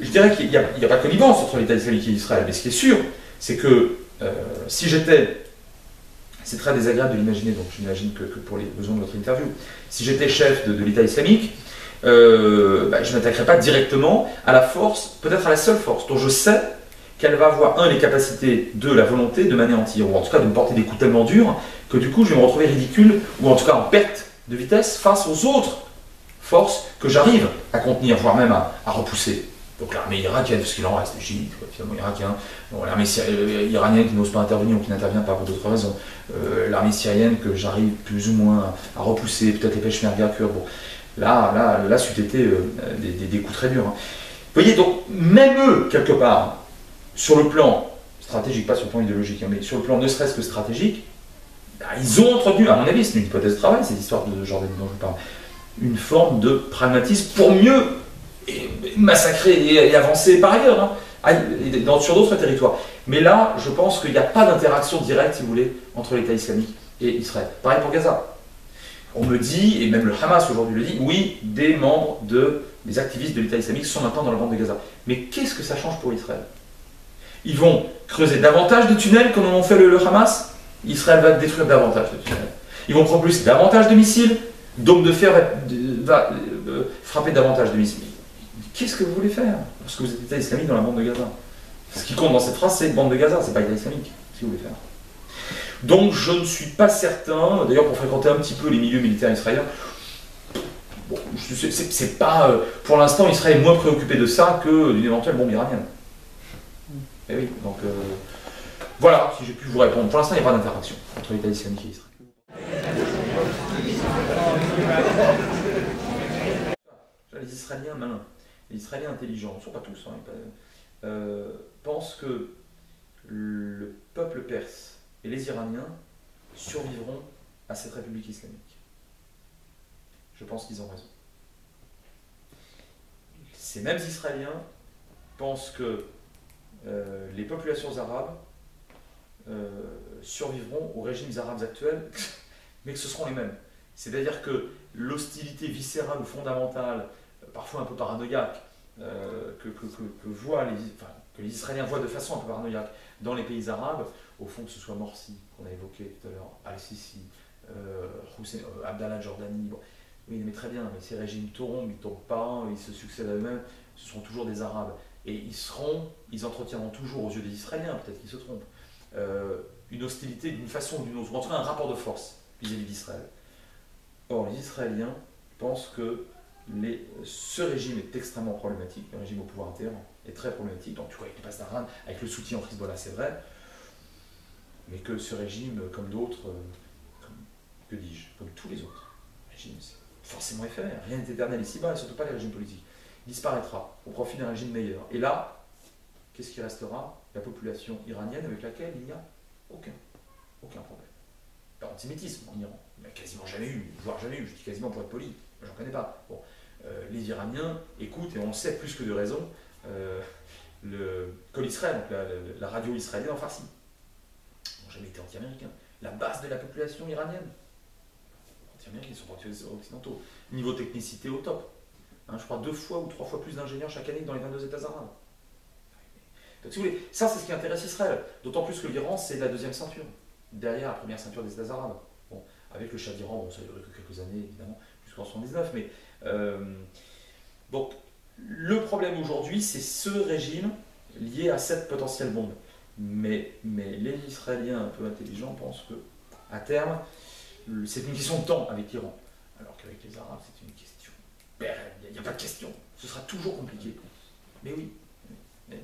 je dirais qu'il n'y a pas de connivence entre l'État islamique et Israël, mais ce qui est sûr, c'est que si j'étais, c'est très désagréable de l'imaginer, donc j'imagine que pour les besoins de votre interview, si j'étais chef de l'État islamique, je ne m'attaquerais pas directement à la force, peut-être à la seule force, dont je sais qu'elle va avoir, les capacités, la volonté de m'anéantir, ou en tout cas de me porter des coups tellement durs, que du coup je vais me retrouver ridicule, ou en tout cas en perte de vitesse face aux autres forces que j'arrive à contenir, voire même à repousser. Donc l'armée irakienne, parce qu'il en reste, les chiites, finalement irakiens, bon, l'armée iranienne qui n'ose pas intervenir ou qui n'intervient pas pour d'autres raisons, l'armée syrienne que j'arrive plus ou moins à repousser, peut-être les peshmerga kurdes, bon, là, c'eût été des coups très durs. Hein. Vous voyez, donc, même eux, quelque part, sur le plan stratégique, pas sur le plan idéologique, hein, mais sur le plan ne serait-ce que stratégique, ils ont entretenu, à mon avis, c'est une hypothèse de travail, cette histoire de Jordanie dont je vous parle, une forme de pragmatisme pour mieux massacrer et avancer par ailleurs, hein, sur d'autres territoires. Mais là, je pense qu'il n'y a pas d'interaction directe, si vous voulez, entre l'État islamique et Israël. Pareil pour Gaza. On me dit, et même le Hamas aujourd'hui le dit, oui, des membres des activistes de l'État islamique sont maintenant dans la bande de Gaza. Mais qu'est-ce que ça change pour Israël? Ils vont creuser davantage de tunnels comme en ont fait le Hamas. Israël va détruire davantage de tunnels. Ils vont propulser davantage de missiles. Dôme de fer va frapper davantage de missiles. Qu'est-ce que vous voulez faire? Parce que vous êtes État islamique dans la bande de Gaza. Ce qui compte dans cette phrase, c'est bande de Gaza, c'est pas État islamique. Qu'est-ce que vous voulez faire? Donc je ne suis pas certain, d'ailleurs pour fréquenter un petit peu les milieux militaires israéliens, bon, c'est pas, pour l'instant Israël est moins préoccupé de ça que d'une éventuelle bombe iranienne. Et oui, donc voilà, si j'ai pu vous répondre. Pour l'instant, il n'y a pas d'interaction entre l'État islamique et Israël. Les Israéliens malins, les Israéliens intelligents, ne sont pas tous, hein, pensent que le peuple perse et les Iraniens survivront à cette république islamique. Je pense qu'ils ont raison. Ces mêmes Israéliens pensent que les populations arabes survivront aux régimes arabes actuels, mais que ce seront les mêmes. C'est-à-dire que l'hostilité viscérale ou fondamentale, parfois un peu paranoïaque, que les Israéliens voient de façon un peu paranoïaque dans les pays arabes, au fond que ce soit Morsi, qu'on a évoqué tout à l'heure, Al-Sisi, Abdallah Jordani, bon, Oui, mais très bien, mais ces régimes tombent, ils ne tombent pas, ils se succèdent à eux-mêmes, ce seront toujours des Arabes. Et ils entretiendront toujours, aux yeux des Israéliens, peut-être qu'ils se trompent, une hostilité d'une façon ou d'une autre, ou en tout cas un rapport de force vis-à-vis d'Israël. Or, les Israéliens pensent que ce régime est extrêmement problématique, le régime au pouvoir à Téhéran est très problématique, donc tu vois, avec le Pasdaran, avec le soutien au Hezbollah, c'est vrai, mais que ce régime, comme d'autres, que dis-je, comme tous les autres régimes, c'est forcément éphémère, rien n'est éternel ici-bas, et surtout pas les régimes politiques, disparaîtra au profit d'un régime meilleur. Et là, qu'est-ce qui restera? La population iranienne avec laquelle il n'y a aucun problème. L'antisémitisme en Iran, il n'y a quasiment jamais eu, voire jamais eu, je dis quasiment pour être poli, j'en connais pas. Bon, les Iraniens écoutent, et on le sait plus que de raison, Kol Israël, donc la radio israélienne en farsi. Ils n'ont jamais été anti-américains. La base de la population iranienne, anti-américains, ils sont anti-occidentaux. Niveau technicité au top. Hein, je crois 2 fois ou 3 fois plus d'ingénieurs chaque année que dans les 22 États arabes. Donc, si vous voulez, ça c'est ce qui intéresse Israël. D'autant plus que l'Iran, c'est la deuxième ceinture, derrière la première ceinture des États arabes. Bon, avec le Shah d'Iran, bon, ça a duré que quelques années, évidemment, jusqu'en 1979, mais... donc, le problème aujourd'hui, c'est ce régime lié à cette potentielle bombe. Mais les Israéliens un peu intelligents pensent que, à terme, c'est une question de temps avec l'Iran. Alors qu'avec les Arabes, c'est une question. Il n'y a pas de question. Ce sera toujours compliqué. Mais oui. Mais...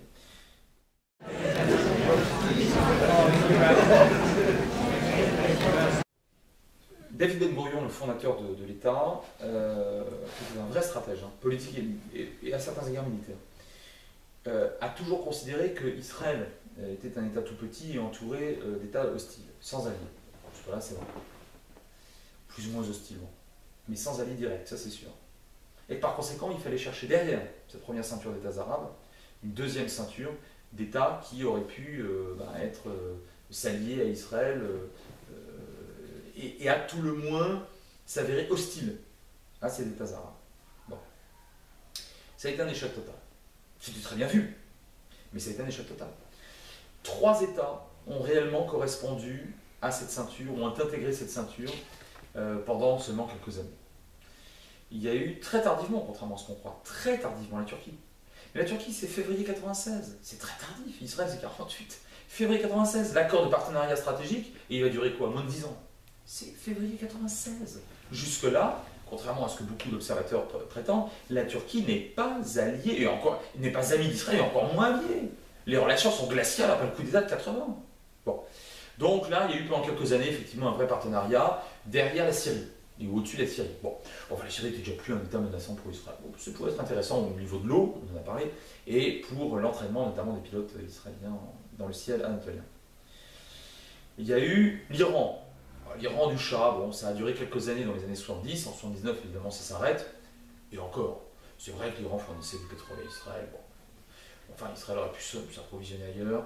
David Ben Gourion, le fondateur de l'État, était un vrai stratège, hein, politique et à certains égards militaire, a toujours considéré qu'Israël était un État tout petit et entouré d'États hostiles, sans alliés. Jusque-là, c'est vrai. Plus ou moins hostilement, mais sans alliés directs, ça c'est sûr. Et par conséquent, il fallait chercher derrière cette première ceinture d'États arabes une deuxième ceinture d'États qui auraient pu s'allier à Israël et à tout le moins s'avérer hostiles à ces États arabes. Bon. Ça a été un échec total. C'était très bien vu, mais ça a été un échec total. 3 États ont réellement correspondu à cette ceinture, ont intégré cette ceinture pendant seulement quelques années. Il y a eu très tardivement, contrairement à ce qu'on croit, très tardivement la Turquie. Mais la Turquie, c'est février 96, c'est très tardif. Israël, c'est 48. Février 96, l'accord de partenariat stratégique, et il va durer quoi? Moins de 10 ans. C'est février 96. Jusque-là, contrairement à ce que beaucoup d'observateurs prétendent, la Turquie n'est pas alliée, et encore, n'est pas amie d'Israël, et encore moins alliée. Les relations sont glaciales après le coup d'État de 80. Bon. Donc là, il y a eu pendant quelques années, effectivement, un vrai partenariat derrière la Syrie. Et au-dessus de la Syrie. Bon, enfin, la Syrie n'était déjà plus un État menaçant pour Israël. Bon, ça pourrait être intéressant au niveau de l'eau, on en a parlé, et pour l'entraînement notamment des pilotes israéliens dans le ciel anatolien. Il y a eu l'Iran. L'Iran du Shah, bon, ça a duré quelques années dans les années 70, en 79 évidemment ça s'arrête, et encore, c'est vrai que l'Iran fournissait du pétrole à Israël. Bon. Enfin, Israël aurait pu s'approvisionner ailleurs.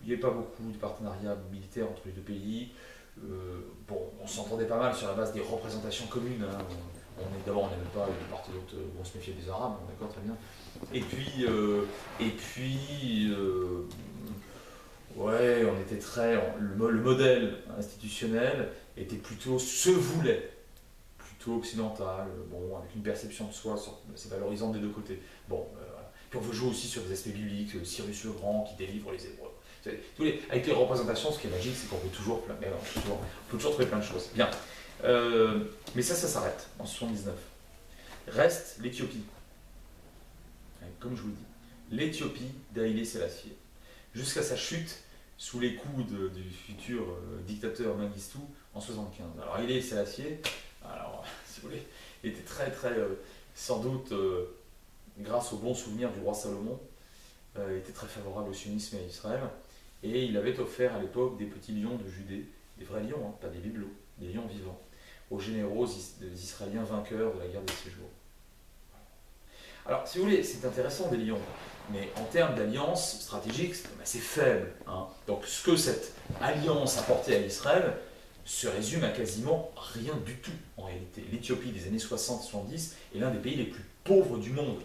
Il n'y avait pas beaucoup de partenariats militaires entre les deux pays. Bon, on s'entendait pas mal sur la base des représentations communes. Hein. D'abord, on n'aimait pas de part et d'autre, on se méfiait des Arabes, d'accord, très bien. Et puis, ouais, on était très. Le modèle institutionnel était plutôt, se voulait, plutôt occidental, bon, avec une perception de soi, c'est valorisant des deux côtés. Bon, voilà. Puis on veut jouer aussi sur des aspects bibliques, Cyrus le Grand qui délivre les Hébreux. Avec les représentations, ce qui est magique, c'est qu'on peut toujours, on peut toujours trouver plein de choses. Bien. Mais ça s'arrête en 79. Reste l'Éthiopie. Comme je vous le dis, l'Éthiopie d'Haïlé Sélassié. Jusqu'à sa chute sous les coups du futur dictateur Mengistu en 75. Alors Haïlé Sélassié, alors, si vous voulez, il était très, sans doute, grâce au bon souvenir du roi Salomon, il était très favorable au sionisme et à Israël. Et il avait offert à l'époque des petits lions de Judée, des vrais lions, hein, pas des bibelots, des lions vivants, aux généraux des Israéliens vainqueurs de la guerre des 6 jours. Alors, si vous voulez, c'est intéressant des lions, mais en termes d'alliance stratégique, c'est assez faible. Hein. Donc, ce que cette alliance apportait à Israël se résume à quasiment rien du tout, en réalité. L'Éthiopie des années 60-70 est l'un des pays les plus pauvres du monde.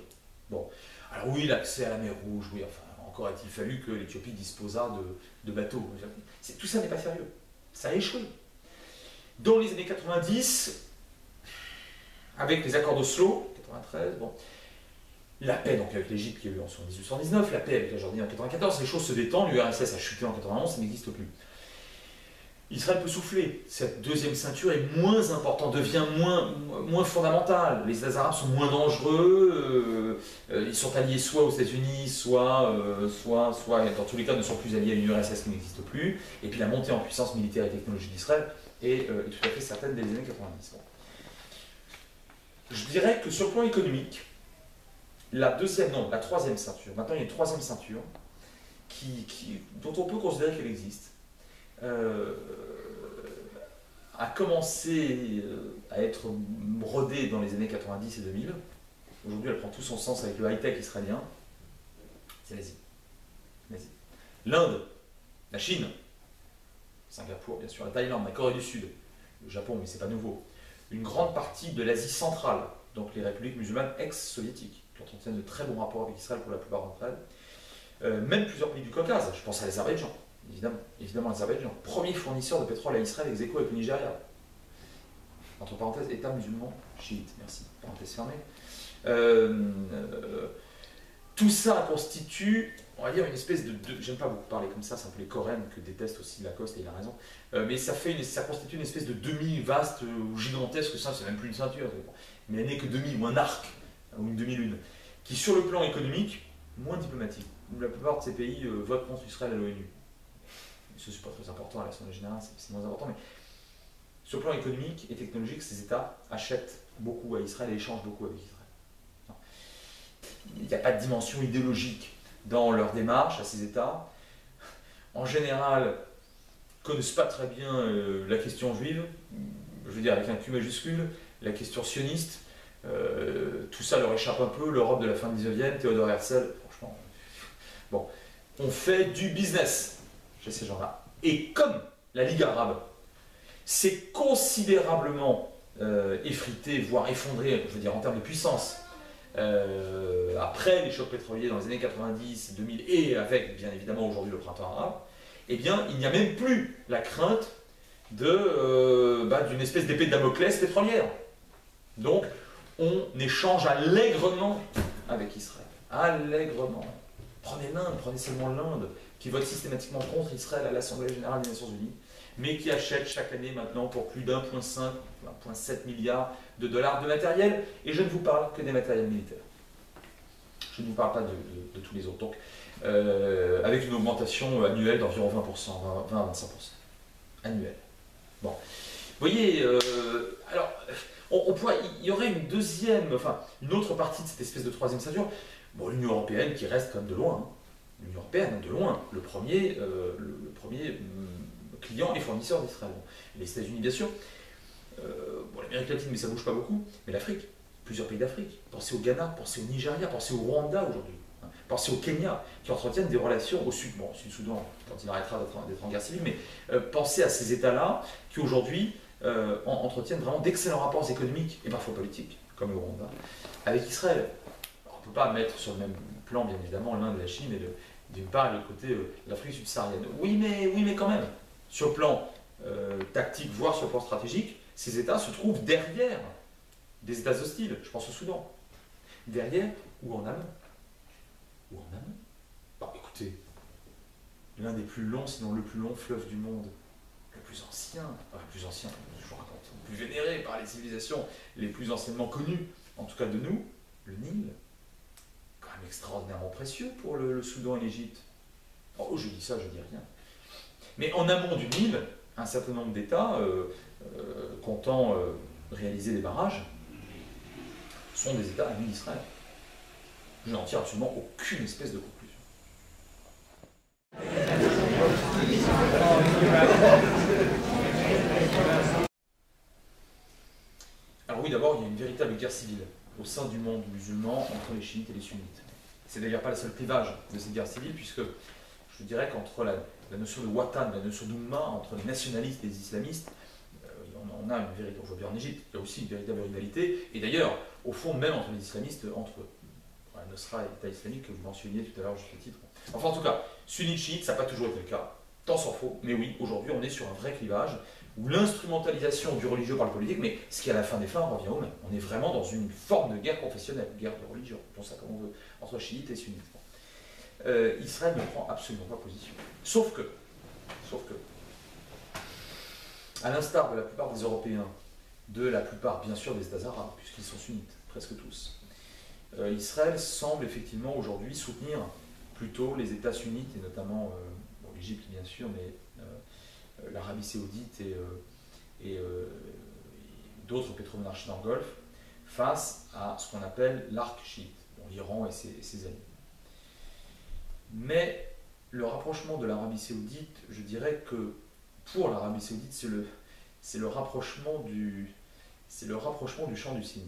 Bon, alors oui, l'accès à la mer Rouge, oui, enfin, encore a-t-il fallu que l'Éthiopie disposât de bateaux. Tout ça n'est pas sérieux. Ça a échoué. Dans les années 90, avec les accords d'Oslo, 93, bon, la paix donc avec l'Égypte qui a eu en 1819, la paix avec la Jordanie en 94, les choses se détendent, l'URSS a chuté en 91, ça n'existe plus. Israël peut souffler, cette deuxième ceinture est moins importante, devient moins fondamentale, les Arabes sont moins dangereux, ils sont alliés soit aux États-Unis, soit dans tous les cas ne sont plus alliés à une URSS qui n'existe plus, et puis la montée en puissance militaire et technologique d'Israël est tout à fait certaine dès les années 90. Bon. Je dirais que sur le plan économique, la troisième ceinture, maintenant il y a une troisième ceinture dont on peut considérer qu'elle existe, a commencé à être brodée dans les années 90 et 2000. Aujourd'hui elle prend tout son sens avec le high-tech israélien, c'est l'Asie. L'Inde, la Chine, Singapour bien sûr, la Thaïlande, la Corée du Sud, le Japon, mais c'est pas nouveau. Une grande partie de l'Asie centrale, donc les républiques musulmanes ex-soviétiques, qui entretiennent de très bons rapports avec Israël pour la plupart d'entre elles, même plusieurs pays du Caucase, je pense à l'Azerbaïdjan, évidemment l'Azerbaïdjan, premier fournisseur de pétrole à Israël ex aequo avec le Nigeria. Entre parenthèses, État musulman chiite, merci, parenthèse fermée. Tout ça constitue, on va dire, une espèce de j'aime pas beaucoup parler comme ça, c'est un peu les Coréens que déteste aussi Lacoste et il a raison, mais ça constitue une espèce de demi-vaste ou gigantesque, ça c'est même plus une ceinture, mais elle n'est que demi, ou un arc, ou une demi-lune, qui sur le plan économique, moins diplomatique. La plupart de ces pays votent contre Israël à l'ONU. Ce n'est pas très important à l'Assemblée générale, c'est moins important, mais sur le plan économique et technologique, ces États achètent beaucoup à Israël et échangent beaucoup avec Israël. Non. Il n'y a pas de dimension idéologique dans leur démarche à ces États. En général, connaissent pas très bien la question juive, je veux dire avec un Q majuscule, la question sioniste, tout ça leur échappe un peu, l'Europe de la fin du 19e, Théodore Herzl, franchement. Bon, on fait du business chez ces gens-là. Et comme la Ligue arabe s'est considérablement effritée, voire effondrée, je veux dire en termes de puissance, après les chocs pétroliers dans les années 90, 2000 et avec bien évidemment aujourd'hui le printemps arabe, eh bien il n'y a même plus la crainte d'une espèce d'épée de Damoclès pétrolière. Donc on échange allègrement avec Israël. Allègrement. Prenez l'Inde, prenez seulement l'Inde, qui vote systématiquement contre Israël à l'Assemblée générale des Nations Unies, mais qui achète chaque année maintenant pour plus d'1,5, 1,7 milliard de dollars de matériel, et je ne vous parle que des matériels militaires. Je ne vous parle pas de tous les autres. Donc, avec une augmentation annuelle d'environ 20%, 20 à 25%. Annuelle. Bon. Vous voyez, alors, il y aurait une autre partie de cette espèce de troisième ceinture. Bon, l'Union européenne qui reste quand même de loin. Hein. L'Union européenne, de loin, le premier client et fournisseur d'Israël. Bon, les États-Unis, bien sûr. L'Amérique latine, mais ça ne bouge pas beaucoup. Mais l'Afrique, plusieurs pays d'Afrique. Pensez au Ghana, pensez au Nigeria, pensez au Rwanda aujourd'hui. Hein. Pensez au Kenya, qui entretiennent des relations au sud. Bon, au Sud-Soudan, quand il arrêtera d'être en guerre civile, mais pensez à ces États-là qui aujourd'hui entretiennent vraiment d'excellents rapports économiques et parfois politiques, comme le Rwanda, avec Israël. Alors, on ne peut pas mettre sur le même plan, bien évidemment, l'Inde et la Chine, et d'une part, et le côté de l'Afrique subsaharienne. Oui, mais quand même, sur le plan tactique, voire sur le plan stratégique, ces États se trouvent derrière des États hostiles. Je pense au Soudan. Derrière ou en amont. Ou en amont. Bah, écoutez, l'un des plus longs, sinon le plus long fleuve du monde, le plus ancien, je vous raconte, le plus vénéré par les civilisations les plus anciennement connues, en tout cas de nous, le Nil, quand même extraordinairement précieux pour le Soudan et l'Égypte. Oh, je dis ça, je dis rien. Mais en amont du Nil, un certain nombre d'États comptant réaliser des barrages sont des États amis d'Israël. Je n'en tire absolument aucune espèce de conclusion. Alors oui, d'abord, il y a une véritable guerre civile au sein du monde musulman entre les chiites et les sunnites. C'est d'ailleurs pas le seul clivage de cette guerre civile, puisque je dirais qu'entre la notion de Watan, la notion d'Umma, entre les nationalistes et les islamistes, on a une véritable, on voit bien en Égypte, il y a aussi une véritable rivalité, et d'ailleurs, au fond, même entre les islamistes, entre la Nosra et l'État islamique que vous mentionniez tout à l'heure, juste le titre. Enfin, en tout cas, sunnite, chiite, ça n'a pas toujours été le cas. Tant s'en faut, mais oui, aujourd'hui on est sur un vrai clivage où l'instrumentalisation du religieux par le politique, mais ce qui à la fin des fins revient au même. On est vraiment dans une forme de guerre confessionnelle, guerre de religion, pour ça comme on veut, entre chiites et sunnites. Israël ne prend absolument pas position. Sauf que, à l'instar de la plupart des Européens, de la plupart bien sûr des États arabes, puisqu'ils sont sunnites, presque tous, Israël semble effectivement aujourd'hui soutenir plutôt les États sunnites, et notamment l'Égypte bien sûr, mais l'Arabie Saoudite et d'autres pétromonarchies dans le Golfe, face à ce qu'on appelle l'arc chiite, l'Iran et ses alliés. Mais le rapprochement de l'Arabie Saoudite, je dirais que pour l'Arabie Saoudite, c'est le rapprochement du chant du cygne.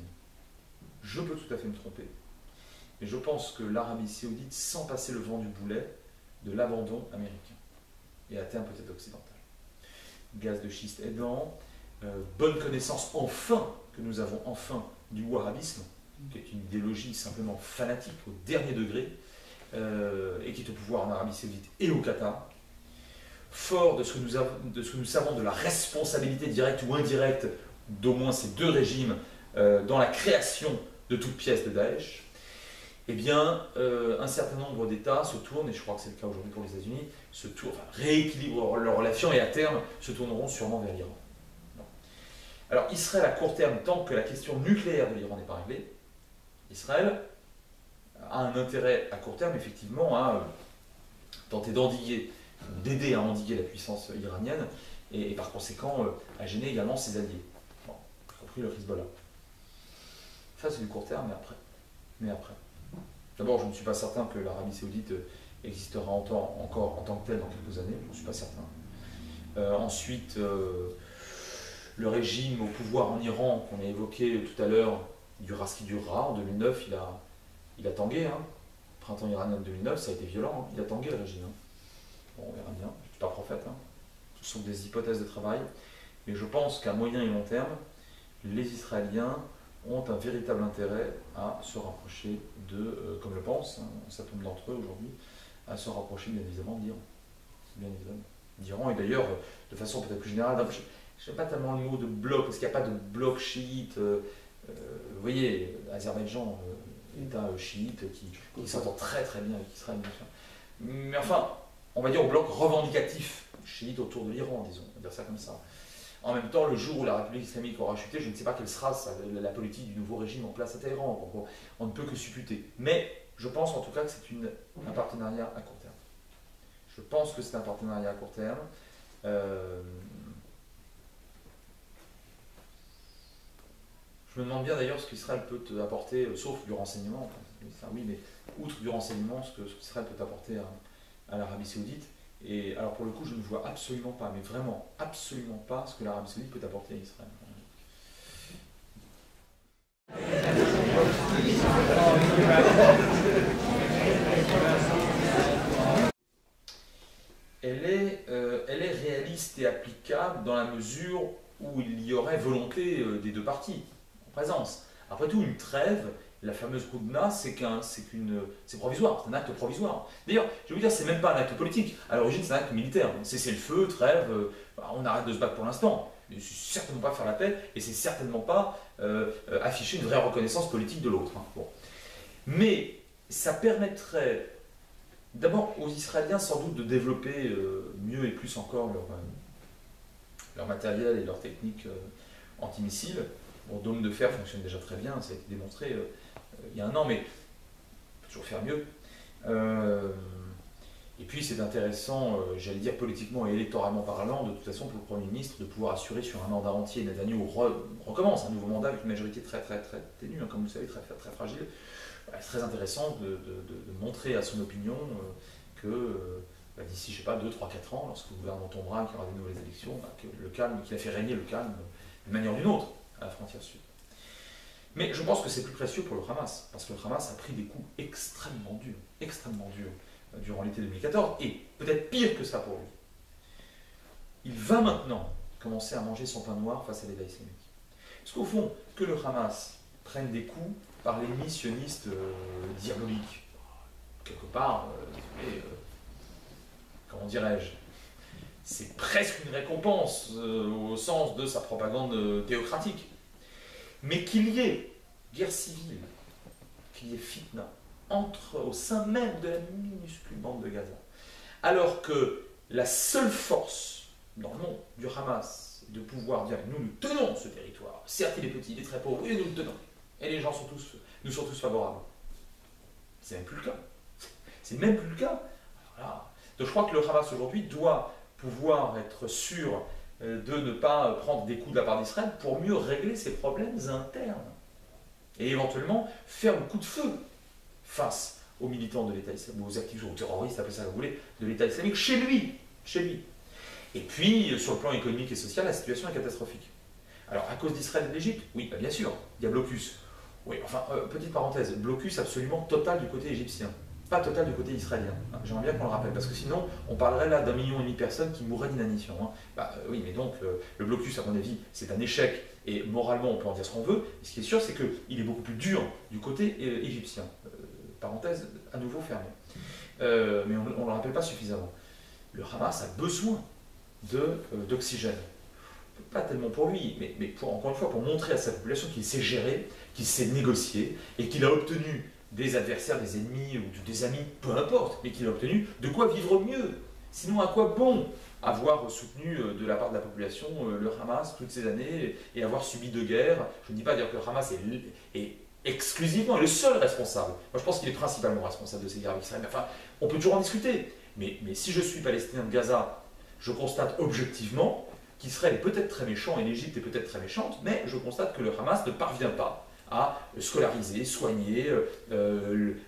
Je peux tout à fait me tromper, mais je pense que l'Arabie Saoudite sent passer le vent du boulet de l'abandon américain, et à terme peut-être occidental. Gaz de schiste aidant, bonne connaissance enfin, que nous avons enfin, du wahhabisme, qui est une idéologie simplement fanatique au dernier degré, et qui est au pouvoir en Arabie Saoudite et au Qatar, fort de ce que nous savons de la responsabilité directe ou indirecte d'au moins ces deux régimes dans la création de toute pièce de Daesh, eh bien, un certain nombre d'États se tournent, et je crois que c'est le cas aujourd'hui pour les États-Unis, rééquilibrent leurs relations et à terme se tourneront sûrement vers l'Iran. Alors Israël à court terme, tant que la question nucléaire de l'Iran n'est pas réglée, Israël a un intérêt à court terme effectivement à tenter d'endiguer, d'aider à endiguer la puissance iranienne et par conséquent à gêner également ses alliés, y compris le Hezbollah. Ça c'est du court terme, mais après. D'abord, je ne suis pas certain que l'Arabie Saoudite existera encore en tant que telle dans quelques années, je ne suis pas certain. Ensuite, le régime au pouvoir en Iran, qu'on a évoqué tout à l'heure, dura ce qui durera. En 2009, il a tangué. Hein. Printemps iranien de 2009, ça a été violent. Hein. Il a tangué le régime. Hein. Bon, on verra bien. Je ne suis pas prophète. Hein. Ce sont des hypothèses de travail. Mais je pense qu'à moyen et long terme, les Israéliens ont un véritable intérêt à se rapprocher de, comme le pense un certain nombre d'entre eux aujourd'hui, à se rapprocher bien évidemment d'Iran. Bien évidemment. D'Iran et d'ailleurs, de façon peut-être plus générale, je n'aime pas tellement le mot de bloc, parce qu'il n'y a pas de bloc chiite. Vous voyez, Azerbaïdjan, État chiite qui s'entend très très bien avec Israël, bien sûr. Mais enfin, on va dire au bloc revendicatif chiite autour de l'Iran, disons, on va dire ça comme ça. En même temps, le jour où la République islamique aura chuté, je ne sais pas quelle sera la politique du nouveau régime en place à Téhéran. On ne peut que supputer. Mais je pense en tout cas que c'est un partenariat à court terme. Je pense que c'est un partenariat à court terme. Je me demande bien d'ailleurs ce qu'Israël peut apporter, sauf du renseignement. Enfin, oui, mais outre du renseignement, ce qu'Israël peut apporter à l'Arabie Saoudite. Et alors pour le coup, je ne vois absolument pas, mais vraiment absolument pas, ce que l'Arabie Saoudite peut apporter à Israël. Elle est réaliste et applicable dans la mesure où il y aurait volonté des deux parties en présence. Après tout, une trêve, la fameuse Houdna, c'est provisoire, c'est un acte provisoire. D'ailleurs, je vais vous dire, c'est même pas un acte politique. À l'origine, c'est un acte militaire. Cesser le feu, trêve, on arrête de se battre pour l'instant. Mais c'est certainement pas faire la paix, et c'est certainement pas afficher une vraie reconnaissance politique de l'autre. Hein. Bon. Mais ça permettrait d'abord aux Israéliens sans doute de développer mieux et plus encore leur matériel et leur technique antimissiles. Bon, Dôme de fer fonctionne déjà très bien, ça a été démontré il y a un an, mais on peut toujours faire mieux. Et puis c'est intéressant, j'allais dire politiquement et électoralement parlant, de toute façon pour le Premier ministre de pouvoir assurer sur un mandat entier, Netanyahou recommence un nouveau mandat avec une majorité très très très ténue, hein, comme vous le savez, très, très fragile. C'est très intéressant de montrer à son opinion que d'ici, je sais pas, 2, 3, 4 ans, lorsque le gouvernement tombera, qu'il y aura des nouvelles élections, qu'il a fait régner le calme d'une manière ou d'une autre à la frontière sud. Mais je pense que c'est plus précieux pour le Hamas, parce que le Hamas a pris des coups extrêmement durs durant l'été 2014, et peut-être pire que ça pour lui. Il va maintenant commencer à manger son pain noir face à l'État islamique. Parce qu'au fond, que le Hamas prenne des coups par l'ennemi sioniste diabolique, quelque part, comment dirais-je, c'est presque une récompense au sens de sa propagande théocratique. Mais qu'il y ait guerre civile, qu'il y ait fitna, au sein même de la minuscule bande de Gaza, alors que la seule force dans le monde du Hamas est de pouvoir dire nous tenons ce territoire, certes il est petit, il est très pauvre, et nous le tenons, et les gens nous sont tous favorables. C'est même plus le cas. C'est même plus le cas. Voilà. Donc je crois que le Hamas aujourd'hui doit pouvoir être sûr de ne pas prendre des coups de la part d'Israël pour mieux régler ses problèmes internes. Et éventuellement faire le coup de feu face aux militants de l'État islamique, aux actifs, aux terroristes, appelez ça comme vous voulez, de l'État islamique, chez lui. Et puis, sur le plan économique et social, la situation est catastrophique. Alors, à cause d'Israël et de l'Égypte, oui, bah bien sûr, il y a blocus. Oui, enfin, petite parenthèse, blocus absolument total du côté égyptien, pas total du côté israélien. J'aimerais bien qu'on le rappelle, parce que sinon, on parlerait là d'1,5 million de personnes qui mourraient d'inanition. Oui, mais donc, le blocus, à mon avis, c'est un échec, et moralement, on peut en dire ce qu'on veut. Et ce qui est sûr, c'est qu'il est beaucoup plus dur du côté égyptien. Parenthèse à nouveau fermée. Mais on ne le rappelle pas suffisamment. Le Hamas a besoin d'oxygène. Pas tellement pour lui, mais pour, encore une fois, pour montrer à sa population qu'il sait gérer, qu'il sait négocier, et qu'il a obtenu des adversaires, des ennemis ou des amis, peu importe, mais qu'il a obtenu de quoi vivre mieux. Sinon, à quoi bon avoir soutenu de la part de la population le Hamas toutes ces années et avoir subi 2 guerres? Je ne dis pas dire que le Hamas est exclusivement le seul responsable. Moi, je pense qu'il est principalement responsable de ces guerres avec Israël. Enfin, on peut toujours en discuter. Mais si je suis palestinien de Gaza, je constate objectivement qu'Israël est peut-être très méchant et l'Égypte est peut-être très méchante, mais je constate que le Hamas ne parvient pas à scolariser, soigner,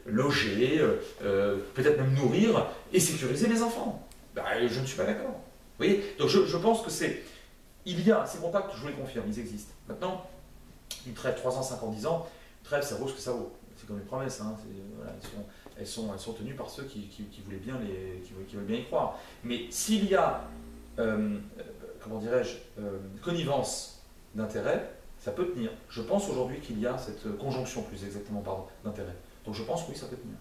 loger, peut-être même nourrir et sécuriser les enfants. Je ne suis pas d'accord. Vous voyez? Donc je pense que il y a ces contacts, je vous les confirme, ils existent. Maintenant, une trêve 3 ans, 5 ans, 10 ans, une trêve ça vaut ce que ça vaut. C'est comme les promesses, hein. Voilà, elles sont tenues par ceux qui voulaient bien qui veulent bien y croire. Mais s'il y a, comment dirais-je, connivence d'intérêt, ça peut tenir. Je pense aujourd'hui qu'il y a cette conjonction, plus exactement, d'intérêt. Donc je pense que oui, ça peut tenir.